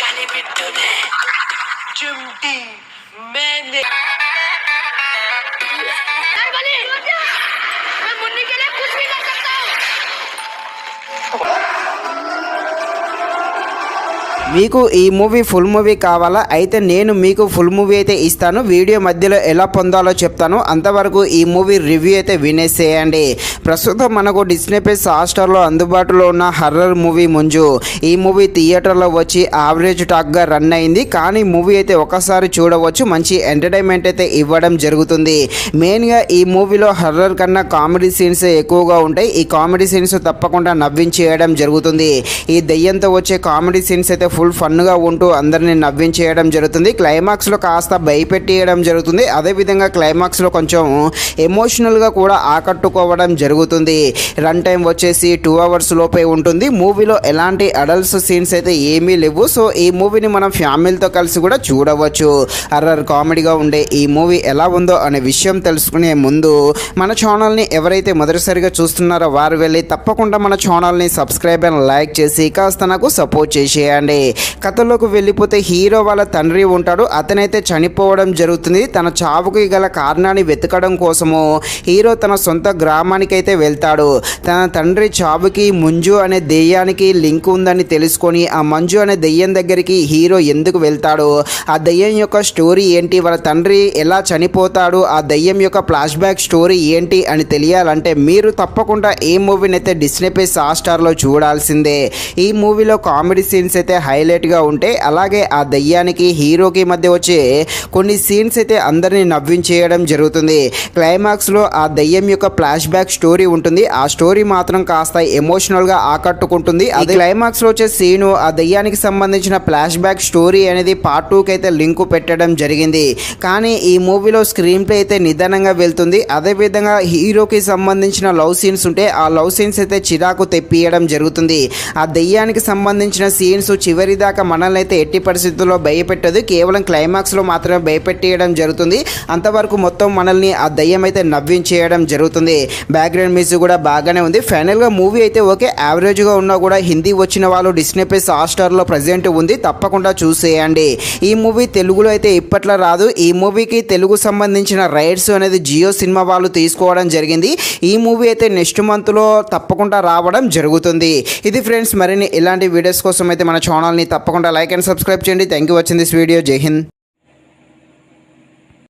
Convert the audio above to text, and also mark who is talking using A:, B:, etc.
A: कनिबिट्टूने चिमटी मैंने मैं मुन्नी के लिए कुछ भी कर सकता हूँ।
B: మీకు ఈ మూవీ ఫుల్ మూవీ కావాలా? అయితే నేను మీకు ఫుల్ మూవీ అయితే ఇస్తాను. వీడియో మధ్యలో ఎలా పొందాలో చెప్తాను. అంతవరకు ఈ మూవీ రివ్యూ అయితే వినేసేయండి. ప్రస్తుతం మనకు డిస్నీ ప్లస్ హాట్‌స్టార్లో అందుబాటులో ఉన్న హర్రర్ మూవీ ముంజు. ఈ మూవీ థియేటర్లో వచ్చి యావరేజ్ టాక్గా రన్ అయింది. కానీ మూవీ అయితే ఒకసారి చూడవచ్చు. మంచి ఎంటర్టైన్మెంట్ అయితే ఇవ్వడం జరుగుతుంది. మెయిన్గా ఈ మూవీలో హర్రర్ కన్నా కామెడీ సీన్స్ ఎక్కువగా ఉంటాయి. ఈ కామెడీ సీన్స్ తప్పకుండా నవ్వించేయడం జరుగుతుంది. ఈ దెయ్యంతో వచ్చే కామెడీ సీన్స్ అయితే ఫుల్ ఫన్గా ఉంటూ అందరినీ నవ్వించేయడం జరుగుతుంది. క్లైమాక్స్లో కాస్త భయపెట్టేయడం జరుగుతుంది. అదేవిధంగా క్లైమాక్స్లో కొంచెం ఎమోషనల్గా కూడా ఆకట్టుకోవడం జరుగుతుంది. రన్ టైం వచ్చేసి 2 hours లోపే ఉంటుంది. మూవీలో ఎలాంటి అడల్ట్స్ సీన్స్ అయితే ఏమీ లేవు. సో ఈ మూవీని మనం ఫ్యామిలీతో కలిసి కూడా చూడవచ్చు. హర్రర్ కామెడీగా ఉండే ఈ మూవీ ఎలా ఉందో అనే విషయం తెలుసుకునే ముందు మన ఛానల్ని ఎవరైతే మొదటిసారిగా చూస్తున్నారో వారు వెళ్ళి తప్పకుండా మన ఛానల్ని సబ్స్క్రైబ్ అండ్ లైక్ చేసి కాస్త నాకు సపోర్ట్ చేసేయండి. కథలోకి వెళ్ళిపోతే హీరో వాళ్ళ తండ్రి ఉంటాడు. అతనైతే చనిపోవడం జరుగుతుంది. తన చావుకి గల కారణాన్ని వెతకడం కోసము హీరో తన సొంత గ్రామానికి అయితే వెళ్తాడు. తన తండ్రి చావుకి మంజు అనే దెయ్యానికి లింక్ ఉందని తెలుసుకొని ఆ మంజు అనే దెయ్యం దగ్గరికి హీరో ఎందుకు వెళ్తాడు, ఆ దెయ్యం యొక్క స్టోరీ ఏంటి, వాళ్ళ తండ్రి ఎలా చనిపోతాడు, ఆ దెయ్యం యొక్క ఫ్లాష్ బ్యాక్ స్టోరీ ఏంటి అని తెలియాలంటే మీరు తప్పకుండా ఈ మూవీని అయితే డిస్నీ ప్లస్ హాట్‌స్టార్లో చూడాల్సిందే. ఈ మూవీలో కామెడీ సీన్స్ అయితే హైలైట్గా ఉంటాయి. అలాగే ఆ దయ్యానికి హీరోకి మధ్య వచ్చే కొన్ని సీన్స్ అయితే అందరినీ నవ్వించేయడం జరుగుతుంది. క్లైమాక్స్లో ఆ దయ్యం యొక్క ఫ్లాష్ బ్యాక్ స్టోరీ ఉంటుంది. ఆ స్టోరీ మాత్రం కాస్త ఎమోషనల్గా ఆకట్టుకుంటుంది. అది క్లైమాక్స్లో వచ్చే సీను ఆ దయ్యానికి సంబంధించిన ఫ్లాష్ బ్యాక్ స్టోరీ అనేది పార్ట్ 2కి అయితే లింకు పెట్టడం జరిగింది. కానీ ఈ మూవీలో స్క్రీన్ ప్లే అయితే నిదానంగా వెళ్తుంది. అదేవిధంగా హీరోకి సంబంధించిన లవ్ సీన్స్ ఉంటే ఆ లవ్ సీన్స్ అయితే చిరాకు తెప్పియడం జరుగుతుంది. ఆ దయ్యానికి సంబంధించిన సీన్స్ చివరిదాకా మనల్ని అయితే ఎట్టి పరిస్థితుల్లో భయపెట్టదు. కేవలం క్లైమాక్స్లో మాత్రమే భయపెట్టేయడం జరుగుతుంది. అంతవరకు మొత్తం మనల్ని ఆ దయ్యం అయితే నవ్వించేయడం జరుగుతుంది. బ్యాక్గ్రౌండ్ మ్యూజిక్ కూడా బాగానే ఉంది. ఫైనల్గా మూవీ అయితే ఓకే, యావరేజ్గా ఉన్నా కూడా హిందీ వచ్చిన వాళ్ళు డిస్నీ ప్లస్ హాట్‌స్టార్లో ప్రజెంట్ ఉంది. తప్పకుండా చూసేయండి. ఈ మూవీ తెలుగులో అయితే ఇప్పట్లో రాదు. ఈ మూవీకి తెలుగు సంబంధించిన రైట్స్ అనేది జియో సినిమా వాళ్ళు తీసుకోవడం జరిగింది. ఈ మూవీ అయితే నెక్స్ట్ మంత్లో తప్పకుండా రావడం జరుగుతుంది. ఇది ఫ్రెండ్స్, మరిన్ని ఇలాంటి వీడియోస్ కోసం అయితే మన ఛానల్ని తప్పకుండా లైక్ అండ్ సబ్స్క్రైబ్ చేయండి. Thank you watching this video. జై హింద్.